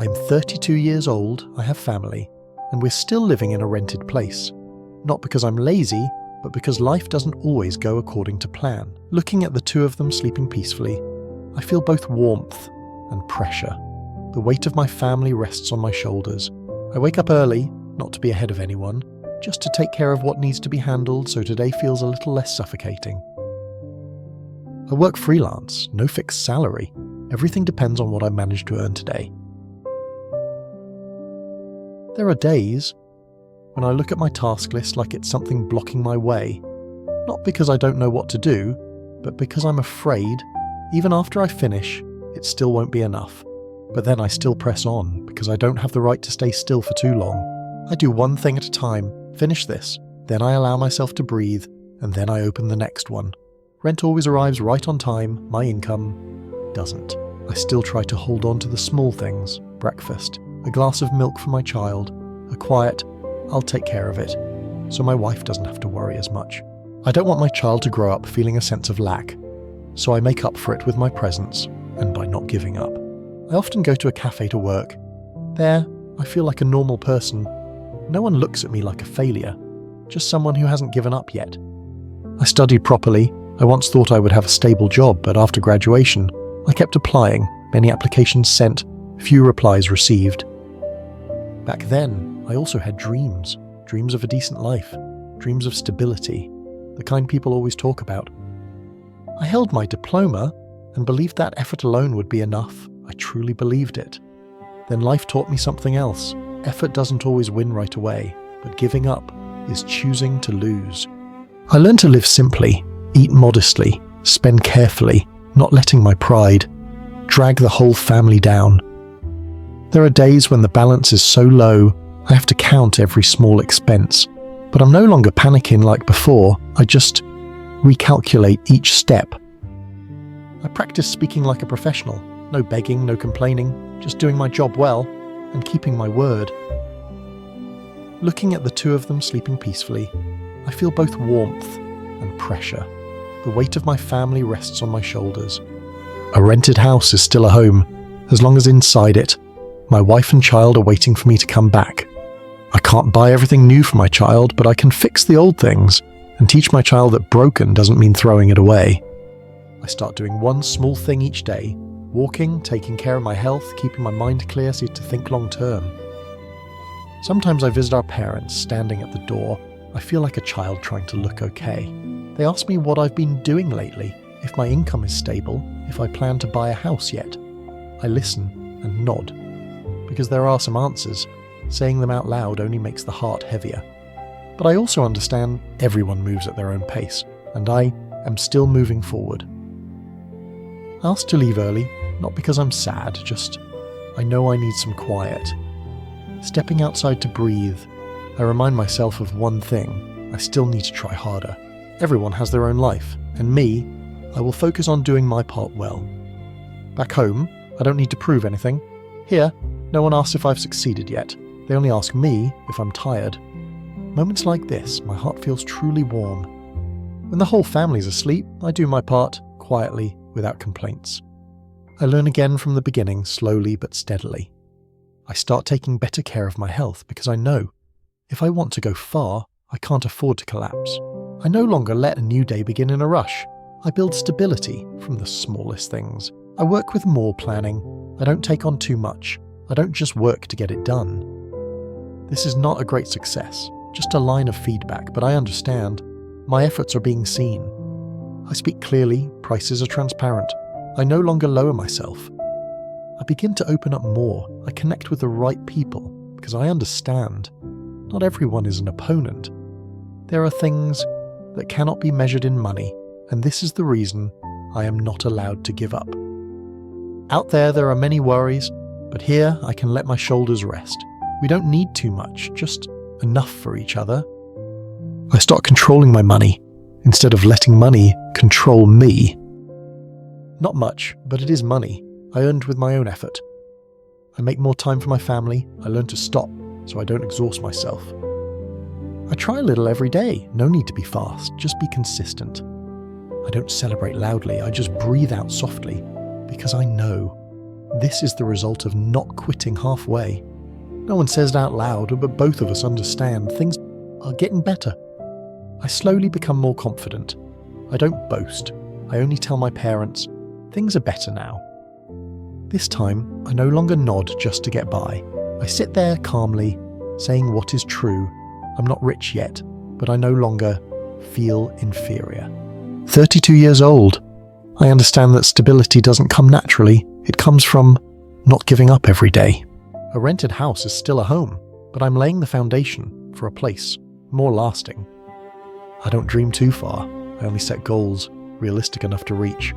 I'm 32 years old, I have family, and we're still living in a rented place. Not because I'm lazy, but because life doesn't always go according to plan. Looking at the two of them sleeping peacefully, I feel both warmth and pressure. The weight of my family rests on my shoulders. I wake up early, not to be ahead of anyone, just to take care of what needs to be handled so today feels a little less suffocating. I work freelance, no fixed salary. Everything depends on what I manage to earn today. There are days when I look at my task list like it's something blocking my way, not because I don't know what to do, but because I'm afraid, even after I finish, it still won't be enough. But then I still press on because I don't have the right to stay still for too long. I do one thing at a time, finish this, then I allow myself to breathe, and then I open the next one. Rent always arrives right on time, my income doesn't. I still try to hold on to the small things, breakfast, a glass of milk for my child, a quiet, I'll take care of it, so my wife doesn't have to worry as much. I don't want my child to grow up feeling a sense of lack, so I make up for it with my presence and by not giving up. I often go to a cafe to work. There, I feel like a normal person. No one looks at me like a failure, just someone who hasn't given up yet. I studied properly. I once thought I would have a stable job, but after graduation, I kept applying, many applications sent, few replies received. Back then, I also had dreams of a decent life, dreams of stability, the kind people always talk about. I held my diploma and believed that effort alone would be enough. I truly believed it. Then life taught me something else. Effort doesn't always win right away, but giving up is choosing to lose. I learned to live simply, eat modestly, spend carefully, not letting my pride drag the whole family down. There are days when the balance is so low, I have to count every small expense. But I'm no longer panicking like before, I just recalculate each step. I practice speaking like a professional. No begging, no complaining, just doing my job well and keeping my word. Looking at the two of them sleeping peacefully, I feel both warmth and pressure. The weight of my family rests on my shoulders. A rented house is still a home, as long as inside it, my wife and child are waiting for me to come back. I can't buy everything new for my child, but I can fix the old things and teach my child that broken doesn't mean throwing it away. I start doing one small thing each day, walking, taking care of my health, keeping my mind clear so to think long term. Sometimes I visit our parents standing at the door. I feel like a child trying to look okay. They ask me what I've been doing lately, if my income is stable, if I plan to buy a house yet. I listen and nod, because there are some answers. Saying them out loud only makes the heart heavier. But I also understand everyone moves at their own pace, and I am still moving forward. I asked to leave early, not because I'm sad, just I know I need some quiet. Stepping outside to breathe, I remind myself of one thing: I still need to try harder. Everyone has their own life, and me, I will focus on doing my part well. Back home, I don't need to prove anything. Here, no one asks if I've succeeded yet. They only ask me if I'm tired. Moments like this, my heart feels truly warm. When the whole family's asleep, I do my part, quietly, without complaints. I learn again from the beginning, slowly but steadily. I start taking better care of my health because I know, if I want to go far, I can't afford to collapse. I no longer let a new day begin in a rush. I build stability from the smallest things. I work with more planning. I don't take on too much. I don't just work to get it done. This is not a great success, just a line of feedback, but I understand. My efforts are being seen. I speak clearly, prices are transparent. I no longer lower myself. I begin to open up more. I connect with the right people, because I understand. Not everyone is an opponent. There are things that cannot be measured in money, and this is the reason I am not allowed to give up. Out there are many worries, but here I can let my shoulders rest. We don't need too much, just enough for each other. I start controlling my money, instead of letting money control me. Not much, but it is money, I earned with my own effort. I make more time for my family, I learn to stop, so I don't exhaust myself. I try a little every day, no need to be fast, just be consistent. I don't celebrate loudly, I just breathe out softly, because I know This is the result of not quitting halfway. No one says it out loud, but both of us understand things are getting better. I slowly become more confident. I don't boast. I only tell my parents, things are better now. This time, I no longer nod just to get by. I sit there calmly, saying what is true. I'm not rich yet, but I no longer feel inferior. 32 years old. I understand that stability doesn't come naturally. It comes from not giving up every day. A rented house is still a home, but I'm laying the foundation for a place more lasting. I don't dream too far. I only set goals realistic enough to reach.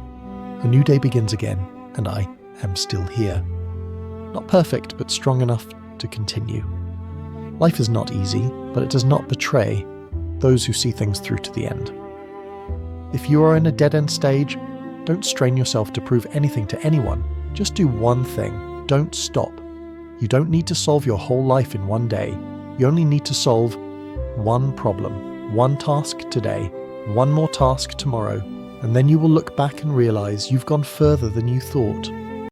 A new day begins again, and I am still here. Not perfect, but strong enough to continue. Life is not easy, but it does not betray those who see things through to the end. If you are in a dead-end stage, don't strain yourself to prove anything to anyone. Just do one thing. Don't stop. You don't need to solve your whole life in one day. You only need to solve one problem, one task today, one more task tomorrow, and then you will look back and realize you've gone further than you thought.